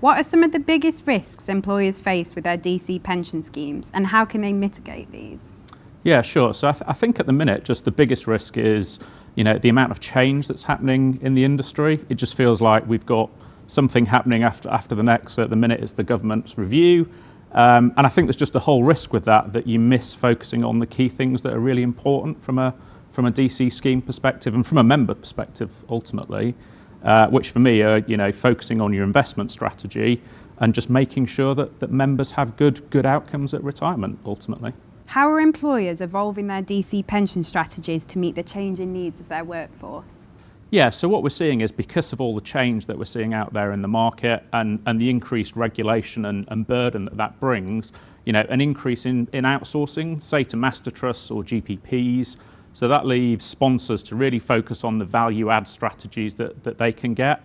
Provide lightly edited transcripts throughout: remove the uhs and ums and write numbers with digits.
What are some of the biggest risks employers face with their DC pension schemes, and how can they mitigate these? Yeah, sure. So I think at the minute, just the biggest risk is, the amount of change that's happening in the industry. It just feels like we've got something happening after the next. So at the minute, it's the government's review. And I think there's just a whole risk with that you miss focusing on the key things that are really important from a DC scheme perspective and from a member perspective, ultimately, which for me are, focusing on your investment strategy and just making sure that members have good outcomes at retirement, ultimately. How are employers evolving their DC pension strategies to meet the changing needs of their workforce? Yeah, so what we're seeing is because of all the change that we're seeing out there in the market and the increased regulation and burden that brings, an increase in outsourcing, say to master trusts or GPPs. So that leaves sponsors to really focus on the value add strategies that they can get.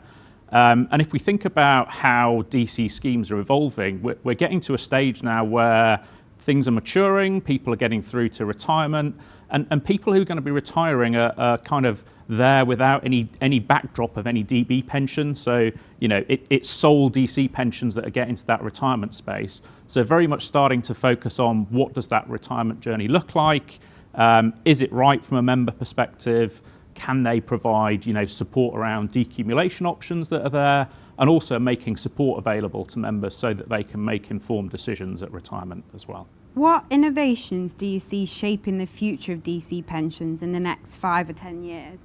And if we think about how DC schemes are evolving, we're getting to a stage now where things are maturing, people are getting through to retirement, and people who are going to be retiring are kind of there without any backdrop of any DB pension. So, it's sole DC pensions that are getting to that retirement space. So very much starting to focus on what does that retirement journey look like? Is it right from a member perspective? Can they provide, support around decumulation options that are there, and also making support available to members so that they can make informed decisions at retirement as well. What innovations do you see shaping the future of DC pensions in the next 5 or 10 years?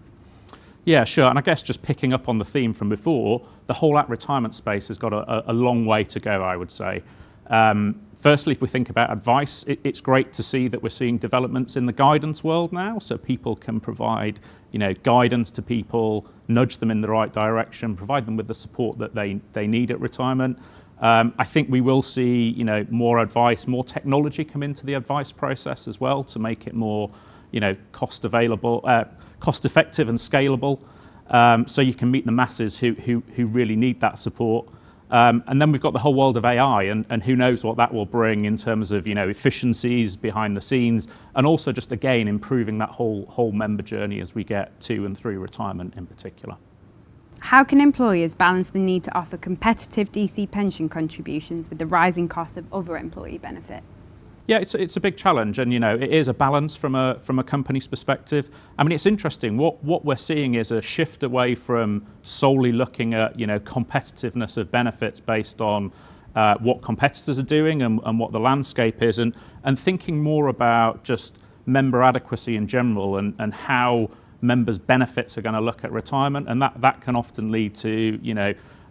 Yeah, sure. And I guess just picking up on the theme from before, the whole at retirement space has got a long way to go, I would say. Firstly, if we think about advice, it's great to see that we're seeing developments in the guidance world now, so people can provide, guidance to people, nudge them in the right direction, provide them with the support that they need at retirement. I think we will see, more advice, more technology come into the advice process as well to make it more, cost effective and scalable, so you can meet the masses who really need that support. And then we've got the whole world of AI, and who knows what that will bring in terms of efficiencies behind the scenes, and also just again improving that whole member journey as we get to and through retirement in particular. How can employers balance the need to offer competitive DC pension contributions with the rising cost of other employee benefits? Yeah, it's a big challenge, and it is a balance from a company's perspective. I mean, it's interesting. What we're seeing is a shift away from solely looking at competitiveness of benefits based on what competitors are doing and what the landscape is, and thinking more about just member adequacy in general and how members' benefits are going to look at retirement, and that can often lead to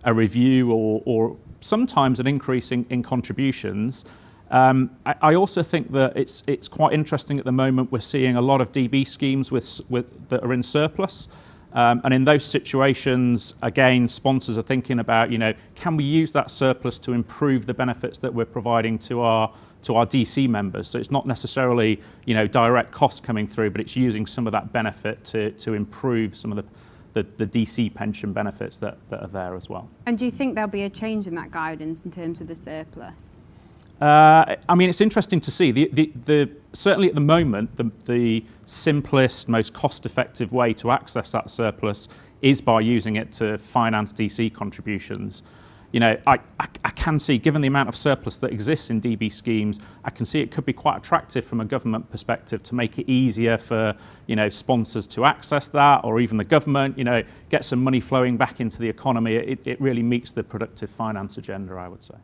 a review or sometimes an increase in contributions. I also think that it's quite interesting at the moment. We're seeing a lot of DB schemes that are in surplus, and in those situations, again, sponsors are thinking about, can we use that surplus to improve the benefits that we're providing to our DC members? So it's not necessarily direct costs coming through, but it's using some of that benefit to improve some of the DC pension benefits that are there as well. And do you think there'll be a change in that guidance in terms of the surplus? I mean, it's interesting to see. Certainly at the moment, the simplest, most cost-effective way to access that surplus is by using it to finance DC contributions. I can see, given the amount of surplus that exists in DB schemes, I can see it could be quite attractive from a government perspective to make it easier for sponsors to access that, or even the government, get some money flowing back into the economy. It really meets the productive finance agenda, I would say.